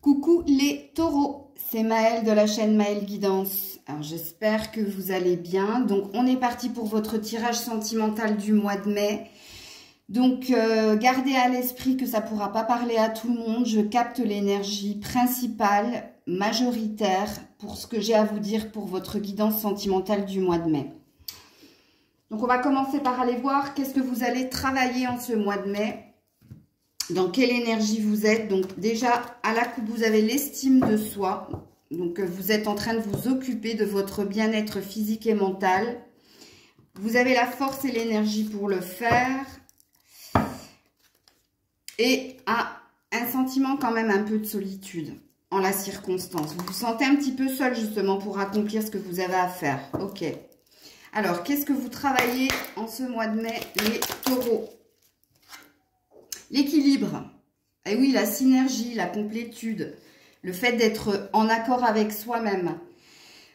Coucou les taureaux, c'est Maëlle de la chaîne Maëlle Guidance. Alors j'espère que vous allez bien. Donc on est parti pour votre tirage sentimental du mois de mai. Donc gardez à l'esprit que ça ne pourra pas parler à tout le monde. Je capte l'énergie principale, majoritaire, pour ce que j'ai à vous dire pour votre guidance sentimentale du mois de mai. Donc on va commencer par aller voir qu'est-ce que vous allez travailler en ce mois de mai. Dans quelle énergie vous êtes. Donc déjà, à la coupe, vous avez l'estime de soi. Donc vous êtes en train de vous occuper de votre bien-être physique et mental. Vous avez la force et l'énergie pour le faire. Et un sentiment quand même un peu de solitude en la circonstance. Vous vous sentez un petit peu seul justement pour accomplir ce que vous avez à faire. Ok. Alors, qu'est-ce que vous travaillez en ce mois de mai, les taureaux? L'équilibre, et oui, la synergie, la complétude, le fait d'être en accord avec soi-même.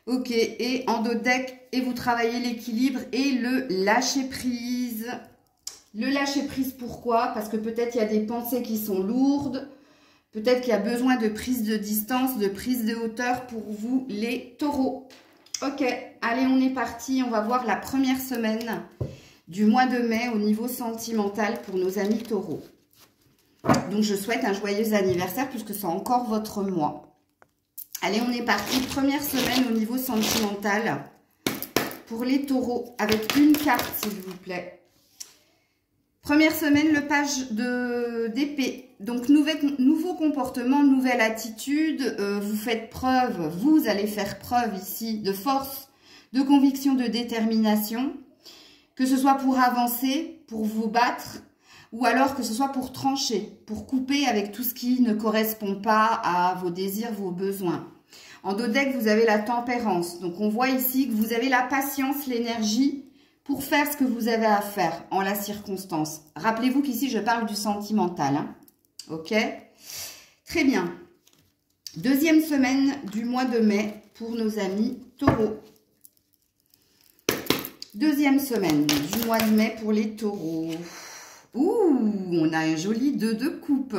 Ok, et en dos de deck, et vous travaillez l'équilibre et le lâcher-prise. Le lâcher-prise, pourquoi? Parce que peut-être il y a des pensées qui sont lourdes, peut-être qu'il y a besoin de prise de distance, de prise de hauteur pour vous, les taureaux. Ok, allez, on est parti, on va voir la première semaine du mois de mai au niveau sentimental pour nos amis taureaux. Donc, je souhaite un joyeux anniversaire puisque c'est encore votre mois. Allez, on est parti. Première semaine au niveau sentimental pour les taureaux avec une carte, s'il vous plaît. Première semaine, le page d'épée. Donc, nouveau comportement, nouvelle attitude. Vous faites preuve, vous allez faire preuve ici de force, de conviction, de détermination. Que ce soit pour avancer, pour vous battre, ou alors que ce soit pour trancher, pour couper avec tout ce qui ne correspond pas à vos désirs, vos besoins. En dos de deck, vous avez la tempérance. Donc, on voit ici que vous avez la patience, l'énergie pour faire ce que vous avez à faire en la circonstance. Rappelez-vous qu'ici, je parle du sentimental. Hein. Ok? Très bien. Deuxième semaine du mois de mai pour nos amis taureaux. Deuxième semaine du mois de mai pour les taureaux. Ouh, on a un joli 2 de coupe.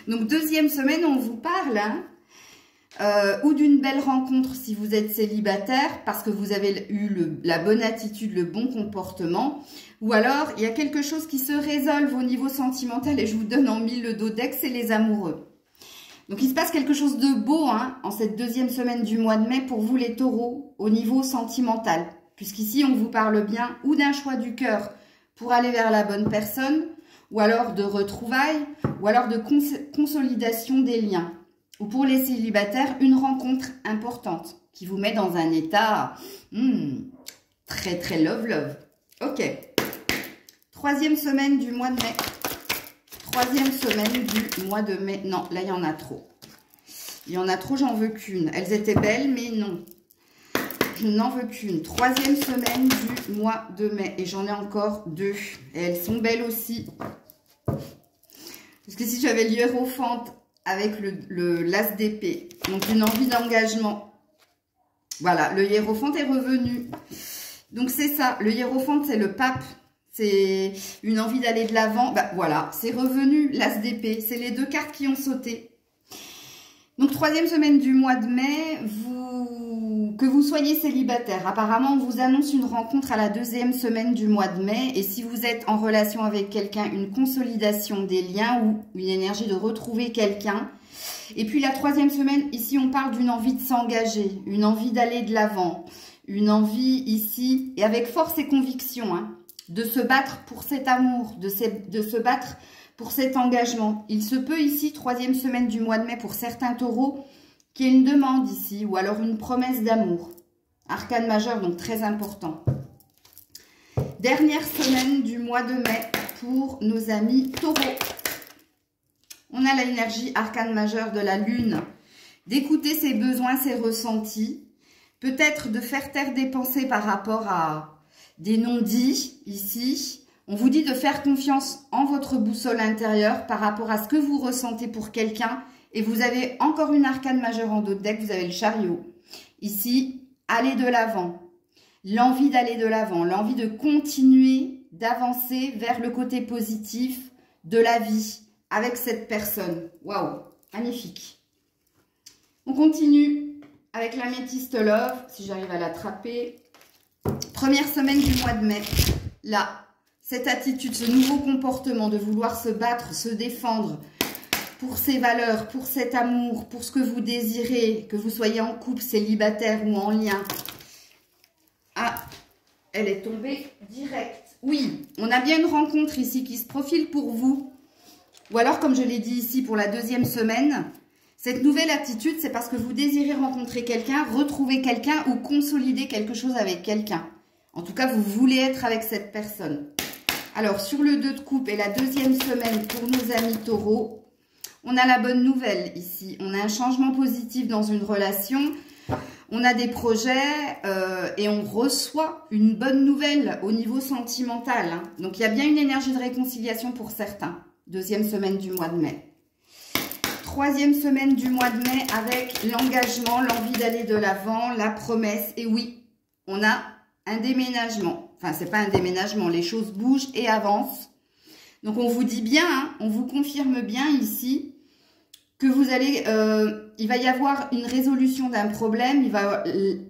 Donc, deuxième semaine, on vous parle, hein, ou d'une belle rencontre si vous êtes célibataire, parce que vous avez eu la bonne attitude, le bon comportement. Ou alors, il y a quelque chose qui se résolve au niveau sentimental, et je vous donne en mille le dos deck, c'est les amoureux. Donc, il se passe quelque chose de beau hein, en cette deuxième semaine du mois de mai pour vous les taureaux, au niveau sentimental. Puisqu'ici, on vous parle bien ou d'un choix du cœur pour aller vers la bonne personne, ou alors de retrouvailles, ou alors de consolidation des liens. Ou pour les célibataires, une rencontre importante qui vous met dans un état très très love. Ok. Troisième semaine du mois de mai. Troisième semaine du mois de mai. Non, là il y en a trop. Il y en a trop, j'en veux qu'une. Elles étaient belles, mais non. Je n'en veux qu'une. Troisième semaine du mois de mai. Et j'en ai encore deux. Et elles sont belles aussi. Parce que si j'avais le hiérophante avec l'as d'épée. Donc une envie d'engagement. Voilà, le hiérophante est revenu. Donc c'est ça. Le hiérophante, c'est le pape. C'est une envie d'aller de l'avant. Bah, voilà, c'est revenu l'as d'épée. C'est les deux cartes qui ont sauté. Donc, troisième semaine du mois de mai, que vous soyez célibataire. Apparemment, on vous annonce une rencontre à la deuxième semaine du mois de mai. Et si vous êtes en relation avec quelqu'un, une consolidation des liens ou une énergie de retrouver quelqu'un. Et puis, la troisième semaine, ici, on parle d'une envie de s'engager, une envie d'aller de l'avant, une envie ici, et avec force et conviction, hein, de se battre pour cet amour, de se battre pour cet engagement. Il se peut ici, troisième semaine du mois de mai, pour certains taureaux, qu'il y ait une demande ici, ou alors une promesse d'amour. Arcane majeur, donc très important. Dernière semaine du mois de mai pour nos amis taureaux. On a l'énergie arcane majeur de la lune, d'écouter ses besoins, ses ressentis, peut-être de faire taire des pensées par rapport à des non-dits ici. On vous dit de faire confiance en votre boussole intérieure par rapport à ce que vous ressentez pour quelqu'un. Et vous avez encore une arcane majeure en dos de deck, vous avez le chariot. Ici, aller de l'avant. L'envie d'aller de l'avant, l'envie de continuer, d'avancer vers le côté positif de la vie avec cette personne. Waouh, magnifique. On continue avec l'améthyste love, si j'arrive à l'attraper. Première semaine du mois de mai. Là, cette attitude, ce nouveau comportement de vouloir se battre, se défendre pour ses valeurs, pour cet amour, pour ce que vous désirez, que vous soyez en couple, célibataire ou en lien. Ah, elle est tombée direct. Oui, on a bien une rencontre ici qui se profile pour vous. Ou alors, comme je l'ai dit ici pour la deuxième semaine, cette nouvelle attitude, c'est parce que vous désirez rencontrer quelqu'un, retrouver quelqu'un ou consolider quelque chose avec quelqu'un. En tout cas, vous voulez être avec cette personne. Alors, sur le 2 de coupe et la deuxième semaine pour nos amis taureaux, on a la bonne nouvelle ici. On a un changement positif dans une relation. On a des projets et on reçoit une bonne nouvelle au niveau sentimental. Hein. Donc, il y a bien une énergie de réconciliation pour certains. Deuxième semaine du mois de mai. Troisième semaine du mois de mai avec l'engagement, l'envie d'aller de l'avant, la promesse. Et oui, on a un déménagement. Enfin, c'est pas un déménagement, les choses bougent et avancent. Donc, on vous dit bien, hein, on vous confirme bien ici que vous allez, il va y avoir une résolution d'un problème. Il va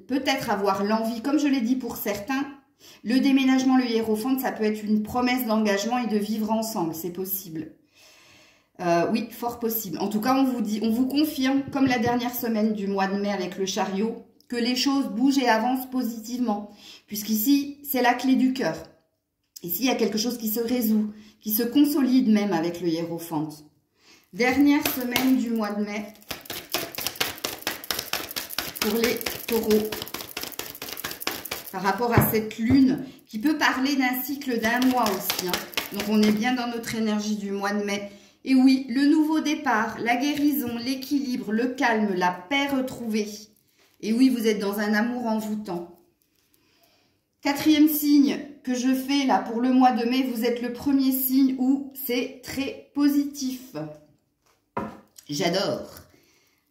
peut-être avoir l'envie, comme je l'ai dit pour certains, le déménagement, le hiérophante, ça peut être une promesse d'engagement et de vivre ensemble, c'est possible. Oui, fort possible. En tout cas, on vous dit, on vous confirme, comme la dernière semaine du mois de mai avec le chariot, que les choses bougent et avancent positivement. Puisqu'ici, c'est la clé du cœur. Ici, il y a quelque chose qui se résout, qui se consolide même avec le hiérophante. Dernière semaine du mois de mai pour les taureaux. Par rapport à cette lune qui peut parler d'un cycle d'un mois aussi. Hein. Donc, on est bien dans notre énergie du mois de mai. Et oui, le nouveau départ, la guérison, l'équilibre, le calme, la paix retrouvée. Et oui, vous êtes dans un amour envoûtant. Quatrième signe que je fais là pour le mois de mai, vous êtes le premier signe où c'est très positif. J'adore.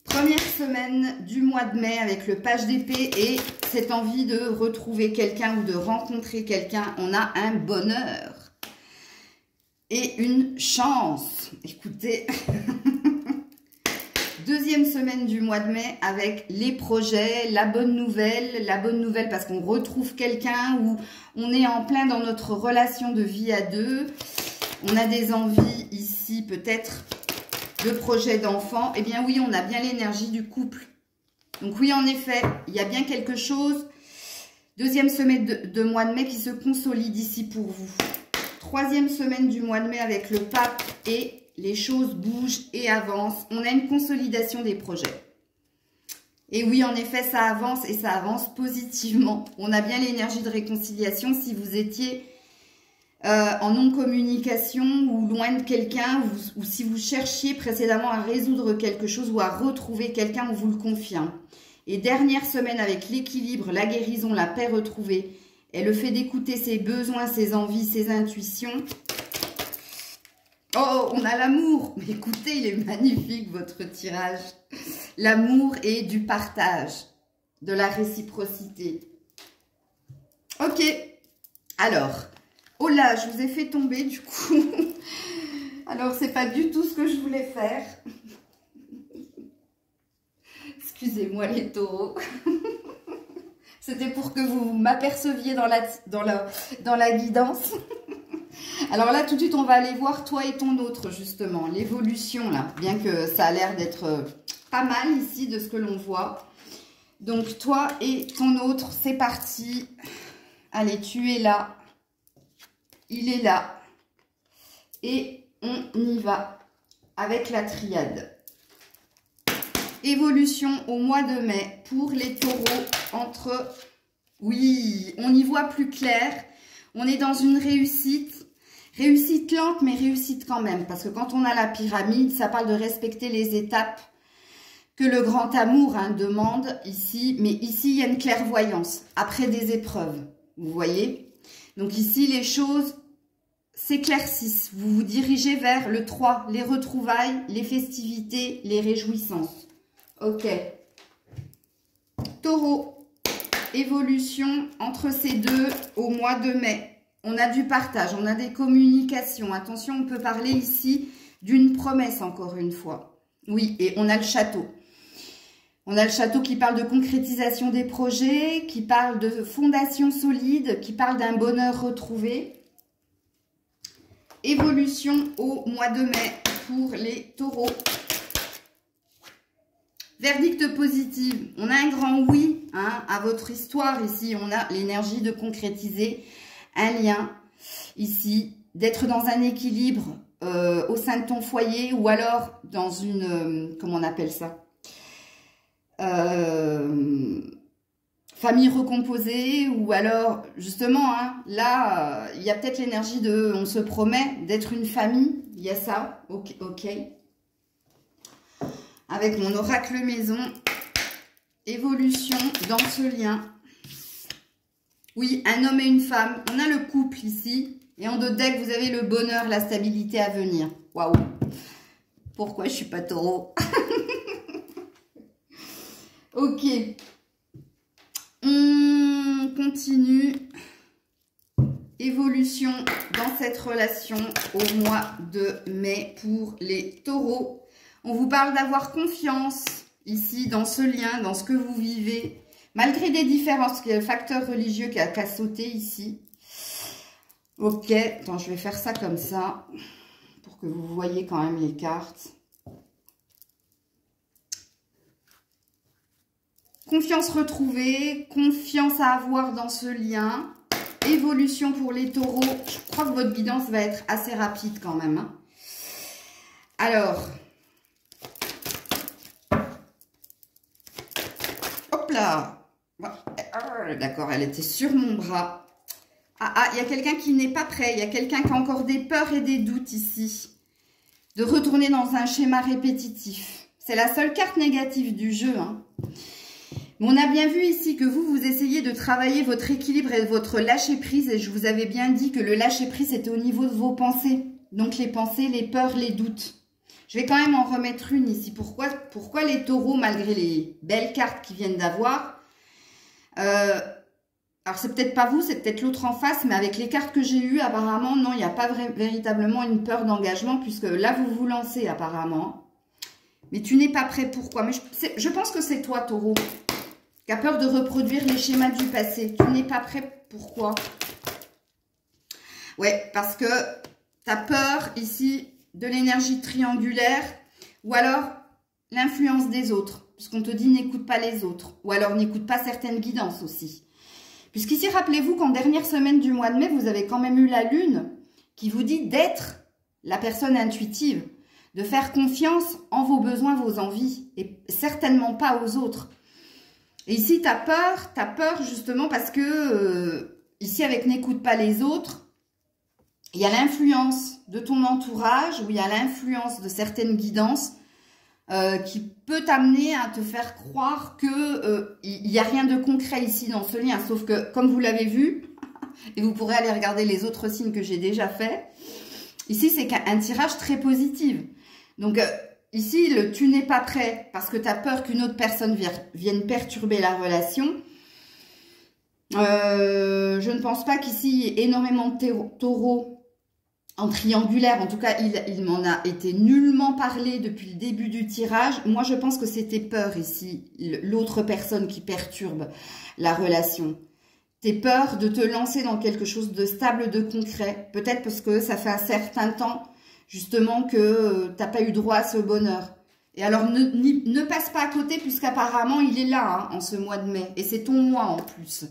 Première semaine du mois de mai avec le page d'épée et cette envie de retrouver quelqu'un ou de rencontrer quelqu'un. On a un bonheur. Et une chance. Écoutez, deuxième semaine du mois de mai avec les projets, la bonne nouvelle parce qu'on retrouve quelqu'un ou on est en plein dans notre relation de vie à deux. On a des envies ici peut-être de projets d'enfants. Eh bien oui, on a bien l'énergie du couple. Donc oui, en effet, il y a bien quelque chose. Deuxième semaine de mois de mai qui se consolide ici pour vous. Troisième semaine du mois de mai avec le pape et les choses bougent et avancent. On a une consolidation des projets. Et oui, en effet, ça avance et ça avance positivement. On a bien l'énergie de réconciliation. Si vous étiez en non-communication ou loin de quelqu'un ou si vous cherchiez précédemment à résoudre quelque chose ou à retrouver quelqu'un, on vous le confirme. Et dernière semaine avec l'équilibre, la guérison, la paix retrouvée. Et le fait d'écouter ses besoins, ses envies, ses intuitions. Oh, on a l'amour. Mais écoutez, il est magnifique votre tirage. L'amour et du partage, de la réciprocité. Ok. Alors, oh là, je vous ai fait tomber du coup. Alors, c'est pas du tout ce que je voulais faire. Excusez-moi les taureaux. C'était pour que vous m'aperceviez dans la guidance. Alors là, tout de suite, on va aller voir toi et ton autre, justement. L'évolution, là. Bien que ça a l'air d'être pas mal ici de ce que l'on voit. Donc, toi et ton autre, c'est parti. Allez, tu es là. Il est là. Et on y va avec la triade. Évolution au mois de mai pour les taureaux entre... Oui, on y voit plus clair. On est dans une réussite. Réussite lente, mais réussite quand même. Parce que quand on a la pyramide, ça parle de respecter les étapes que le grand amour demande ici. Mais ici, il y a une clairvoyance après des épreuves. Vous voyez? Donc ici, les choses s'éclaircissent. Vous vous dirigez vers le 3, les retrouvailles, les festivités, les réjouissances. Ok. Taureau, évolution entre ces deux au mois de mai. On a du partage, on a des communications. Attention, on peut parler ici d'une promesse encore une fois. Oui, et on a le château. On a le château qui parle de concrétisation des projets, qui parle de fondation solide, qui parle d'un bonheur retrouvé. Évolution au mois de mai pour les taureaux. Verdict positif. On a un grand oui hein, à votre histoire ici. On a l'énergie de concrétiser un lien ici, d'être dans un équilibre au sein de ton foyer ou alors dans une... comment on appelle ça, famille recomposée, ou alors justement hein, là il y a peut-être l'énergie de on se promet d'être une famille, il y a ça, ok, avec mon oracle maison. Évolution dans ce lien, oui, un homme et une femme, on a le couple ici, et en deux decks vous avez le bonheur, la stabilité à venir. Waouh, pourquoi je suis pas taureau? Ok, on continue. Évolution dans cette relation au mois de mai pour les taureaux. On vous parle d'avoir confiance ici dans ce lien, dans ce que vous vivez, malgré des différences. Il y a le facteur religieux qui a qu'à sauter ici. Ok, attends, je vais faire ça comme ça pour que vous voyez quand même les cartes. Confiance retrouvée, confiance à avoir dans ce lien, évolution pour les taureaux. Je crois que votre guidance va être assez rapide quand même. Hein. Alors, hop là. D'accord, elle était sur mon bras. Ah, il y a quelqu'un qui n'est pas prêt. Il y a quelqu'un qui a encore des peurs et des doutes ici. De retourner dans un schéma répétitif. C'est la seule carte négative du jeu, hein. On a bien vu ici que vous essayez de travailler votre équilibre et votre lâcher-prise. Et je vous avais bien dit que le lâcher-prise était au niveau de vos pensées. Donc les pensées, les peurs, les doutes. Je vais quand même en remettre une ici. Pourquoi les taureaux, malgré les belles cartes qu'ils viennent d'avoir, alors c'est peut-être pas vous, c'est peut-être l'autre en face, mais avec les cartes que j'ai eues, apparemment, non, il n'y a pas véritablement une peur d'engagement, puisque là, vous vous lancez apparemment. Mais tu n'es pas prêt, pourquoi? Mais je pense que c'est toi, taureau, qui a peur de reproduire les schémas du passé. Tu n'es pas prêt, pourquoi? Ouais, parce que tu as peur ici de l'énergie triangulaire, ou alors l'influence des autres, puisqu'on te dit n'écoute pas les autres, ou alors n'écoute pas certaines guidances aussi. Puisqu'ici, rappelez-vous qu'en dernière semaine du mois de mai, vous avez quand même eu la lune qui vous dit d'être la personne intuitive, de faire confiance en vos besoins, vos envies, et certainement pas aux autres. Et ici, tu as peur justement parce que, ici, avec n'écoute pas les autres, il y a l'influence de ton entourage, ou il y a l'influence de certaines guidances qui peut t'amener à te faire croire que il n'y a rien de concret ici dans ce lien. Sauf que, comme vous l'avez vu, et vous pourrez aller regarder les autres signes que j'ai déjà fait, ici, c'est un tirage très positif. Donc, ici, le tu n'es pas prêt parce que tu as peur qu'une autre personne vienne perturber la relation. Je ne pense pas qu'ici, il y ait énormément de taureaux en triangulaire. En tout cas, il m'en a été nullement parlé depuis le début du tirage. Moi, je pense que c'était peur ici, l'autre personne qui perturbe la relation. T'es peur de te lancer dans quelque chose de stable, de concret. Peut-être parce que ça fait un certain temps justement que tu n'as pas eu droit à ce bonheur. Et alors, ne passe pas à côté, puisqu'apparemment, il est là, hein, en ce mois de mai. Et c'est ton mois en plus.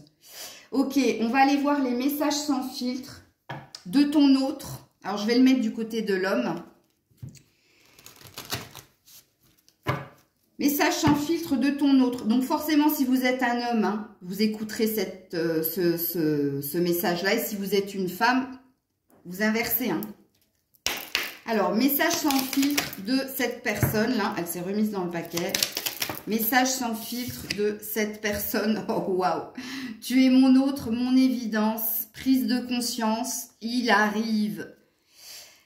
Ok, on va aller voir les messages sans filtre de ton autre. Alors, je vais le mettre du côté de l'homme. Message sans filtre de ton autre. Donc, forcément, si vous êtes un homme, hein, vous écouterez ce message-là. Et si vous êtes une femme, vous inversez, hein. Alors, message sans filtre de cette personne-là. Elle s'est remise dans le paquet. Message sans filtre de cette personne. Oh, waouh. Tu es mon autre, mon évidence. Prise de conscience. Il arrive.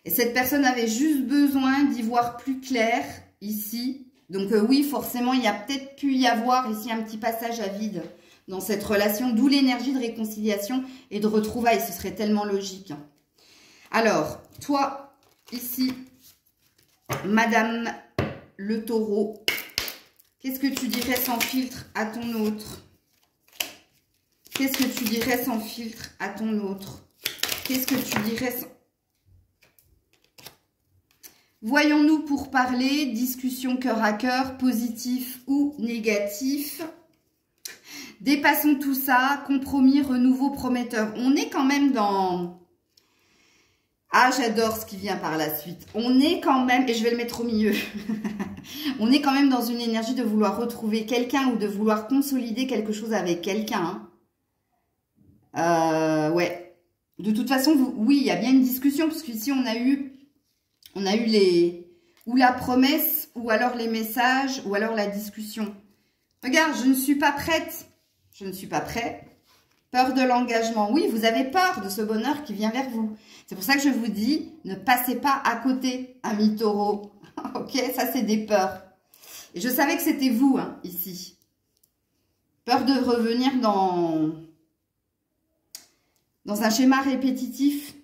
Et cette personne avait juste besoin d'y voir plus clair ici. Donc, oui, forcément, il y a peut-être pu y avoir ici un petit passage à vide dans cette relation. D'où l'énergie de réconciliation et de retrouvailles. Ce serait tellement logique. Alors, toi... Ici, Madame le taureau, Qu'est-ce que tu dirais sans filtre à ton autre? Qu'est-ce que tu dirais sans filtre à ton autre? Qu'est-ce que tu dirais sans... Voyons-nous pour parler, discussion cœur à cœur, positif ou négatif. Dépassons tout ça, compromis, renouveau, prometteur. On est quand même dans... Ah, j'adore ce qui vient par la suite. On est quand même, et je vais le mettre au milieu, on est quand même dans une énergie de vouloir retrouver quelqu'un ou de vouloir consolider quelque chose avec quelqu'un. Ouais. De toute façon, oui, il y a bien une discussion, parce qu'ici, on a eu les... ou la promesse, ou alors les messages, ou alors la discussion. Regarde, je ne suis pas prête. Je ne suis pas prête. Peur de l'engagement. Oui, vous avez peur de ce bonheur qui vient vers vous. C'est pour ça que je vous dis, ne passez pas à côté, amis taureaux. Ok, ça c'est des peurs. Et je savais que c'était vous, hein, ici. Peur de revenir dans un schéma répétitif.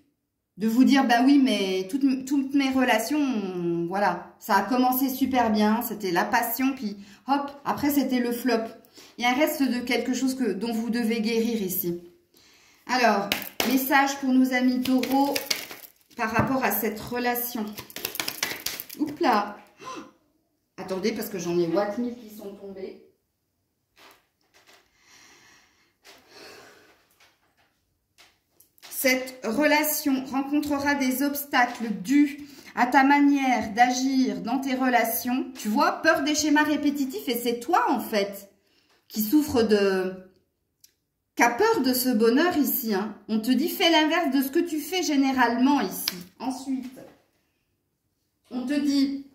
De vous dire, bah oui, mais toutes mes relations, voilà, ça a commencé super bien. C'était la passion, puis hop, après c'était le flop. Il y a un reste de quelque chose dont vous devez guérir ici. Alors, message pour nos amis taureaux par rapport à cette relation. Oups là. Oh, attendez, parce que j'en ai watt mille qui sont tombés. Cette relation rencontrera des obstacles dus à ta manière d'agir dans tes relations. Tu vois, peur des schémas répétitifs, et c'est toi en fait qui souffre qui a peur de ce bonheur ici. Hein. On te dit, fais l'inverse de ce que tu fais généralement ici. Ensuite, on te dit,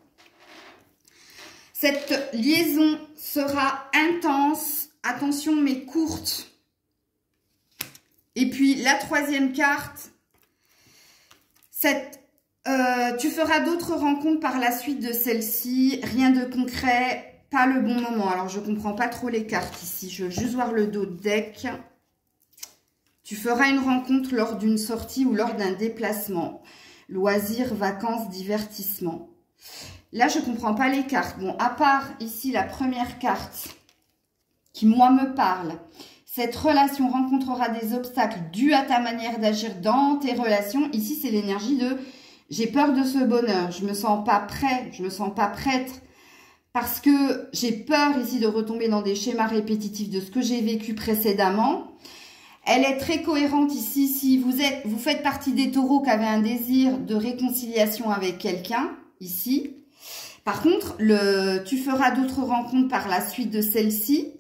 cette liaison sera intense, attention mais courte. Et puis, la troisième carte, tu feras d'autres rencontres par la suite de celle-ci, rien de concret. Pas le bon moment. Alors, je ne comprends pas trop les cartes ici. Je veux juste voir le dos de deck. Tu feras une rencontre lors d'une sortie ou lors d'un déplacement. Loisirs, vacances, divertissement. Là, je ne comprends pas les cartes. Bon, à part ici la première carte qui, moi, me parle. Cette relation rencontrera des obstacles dus à ta manière d'agir dans tes relations. Ici, c'est l'énergie de « j'ai peur de ce bonheur. Je ne me sens pas prêt. Je ne me sens pas prête. » Parce que j'ai peur ici de retomber dans des schémas répétitifs de ce que j'ai vécu précédemment. Elle est très cohérente ici. Si vous faites partie des taureaux qui avaient un désir de réconciliation avec quelqu'un, ici. Par contre, tu feras d'autres rencontres par la suite de celle-ci.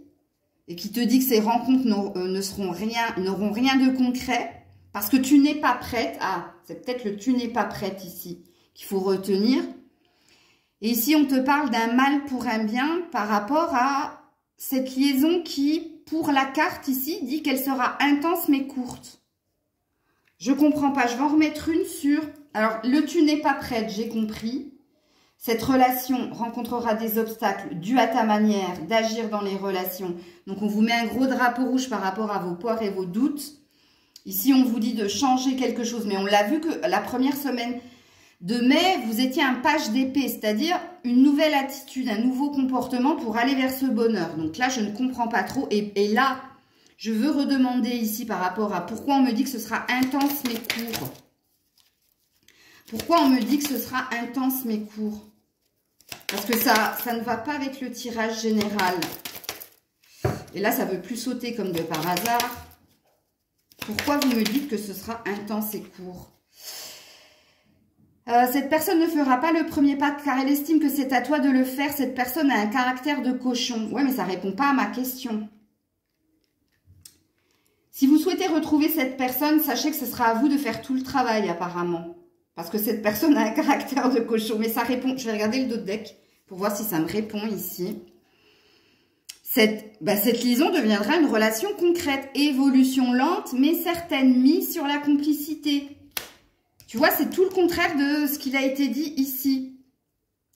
Et qui te dit que ces rencontres n'auront rien de concret. Parce que tu n'es pas prête. Ah, c'est peut-être le tu n'es pas prête ici qu'il faut retenir. Et ici, on te parle d'un mal pour un bien par rapport à cette liaison qui, pour la carte ici, dit qu'elle sera intense mais courte. Je comprends pas. Je vais en remettre une sur... Alors, le tu n'es pas prête, j'ai compris. Cette relation rencontrera des obstacles dus à ta manière d'agir dans les relations. Donc, on vous met un gros drapeau rouge par rapport à vos peurs et vos doutes. Ici, on vous dit de changer quelque chose. Mais on l'a vu que la première semaine... de mai, vous étiez un page d'épée, c'est-à-dire une nouvelle attitude, un nouveau comportement pour aller vers ce bonheur. Donc là, je ne comprends pas trop. Et là, je veux redemander ici par rapport à pourquoi on me dit que ce sera intense mais court. Pourquoi on me dit que ce sera intense mais court? Parce que ça ne va pas avec le tirage général. Et là, ça ne veut plus sauter comme de par hasard. Pourquoi vous me dites que ce sera intense et court? Cette personne ne fera pas le premier pas car elle estime que c'est à toi de le faire. Cette personne a un caractère de cochon. Ouais, mais ça ne répond pas à ma question. Si vous souhaitez retrouver cette personne, sachez que ce sera à vous de faire tout le travail apparemment. Parce que cette personne a un caractère de cochon. Mais ça répond. Je vais regarder le dos de deck pour voir si ça me répond ici. Cette liaison deviendra une relation concrète. Évolution lente mais certaine, mise sur la complicité. Tu vois, c'est tout le contraire de ce qu'il a été dit ici.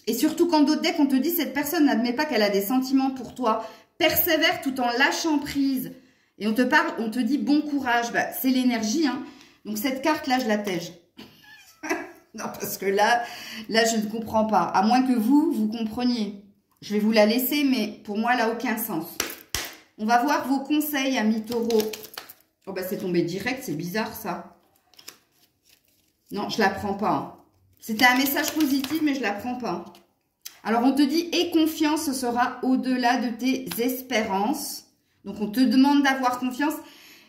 Et surtout quand d'autres decks, on te dit cette personne n'admet pas qu'elle a des sentiments pour toi. Persévère tout en lâchant prise. Et on te dit bon courage. Bah, c'est l'énergie. Hein. Donc cette carte-là, je la tège. Non, parce que là, je ne comprends pas. À moins que vous compreniez. Je vais vous la laisser, mais pour moi, elle n'a aucun sens. On va voir vos conseils, amis taureaux. Oh, bah, c'est tombé direct, c'est bizarre, ça. Non, je la prends pas. Hein. C'était un message positif, mais je la prends pas. Alors, on te dit, aie confiance, ce sera au-delà de tes espérances. Donc, on te demande d'avoir confiance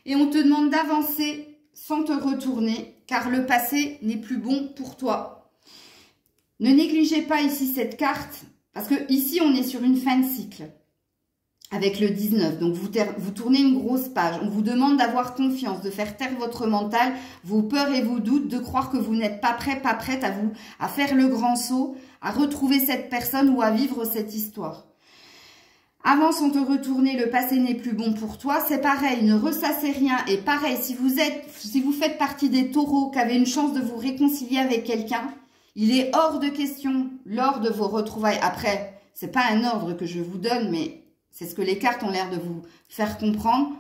et on te demande d'avancer sans te retourner, car le passé n'est plus bon pour toi. Ne négligez pas ici cette carte, parce que ici, on est sur une fin de cycle. Avec le 19, donc vous tournez une grosse page. On vous demande d'avoir confiance, de faire taire votre mental, vos peurs et vos doutes, de croire que vous n'êtes pas prêt, pas prête à faire le grand saut, à retrouver cette personne ou à vivre cette histoire. Avance sans te retourner, le passé n'est plus bon pour toi. C'est pareil, ne ressassez rien. Et pareil, si vous faites partie des taureaux qui avaient une chance de vous réconcilier avec quelqu'un, il est hors de question, lors de vos retrouvailles. Après, c'est pas un ordre que je vous donne, mais c'est ce que les cartes ont l'air de vous faire comprendre,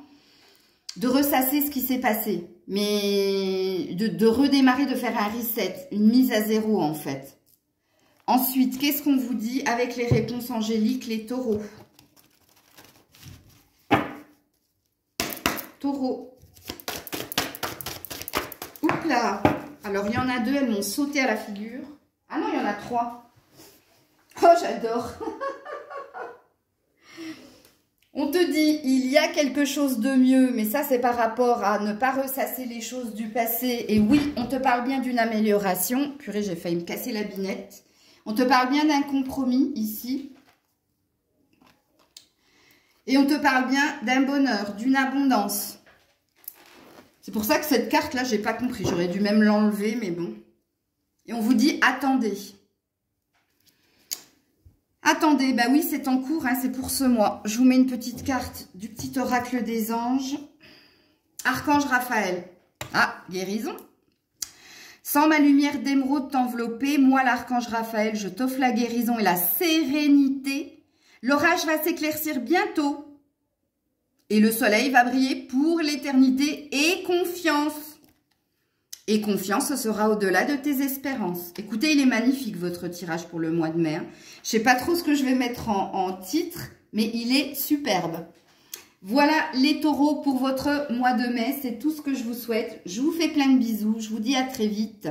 de ressasser ce qui s'est passé, mais de redémarrer, de faire un reset, une mise à zéro en fait. Ensuite, qu'est-ce qu'on vous dit avec les réponses angéliques, les taureaux? Taureau. Oups là. Alors, il y en a 2, elles m'ont sauté à la figure. Ah non, il y en a 3. Oh, j'adore. On te dit, il y a quelque chose de mieux, mais ça, c'est par rapport à ne pas ressasser les choses du passé. Et oui, on te parle bien d'une amélioration. Purée, j'ai failli me casser la binette. On te parle bien d'un compromis, ici. Et on te parle bien d'un bonheur, d'une abondance. C'est pour ça que cette carte-là, j'ai pas compris. J'aurais dû même l'enlever, mais bon. Et on vous dit, attendez. Attendez, bah oui, c'est en cours, hein, c'est pour ce mois. Je vous mets une petite carte du petit oracle des anges. Archange Raphaël. Ah, guérison. Sans ma lumière d'émeraude t'envelopper, moi l'archange Raphaël, je t'offre la guérison et la sérénité. L'orage va s'éclaircir bientôt. Et le soleil va briller pour l'éternité et confiance. Et confiance, ce sera au-delà de tes espérances. Écoutez, il est magnifique votre tirage pour le mois de mai. Je sais pas trop ce que je vais mettre en titre, mais il est superbe. Voilà les taureaux pour votre mois de mai. C'est tout ce que je vous souhaite. Je vous fais plein de bisous. Je vous dis à très vite.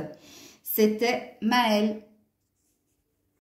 C'était Maëlle.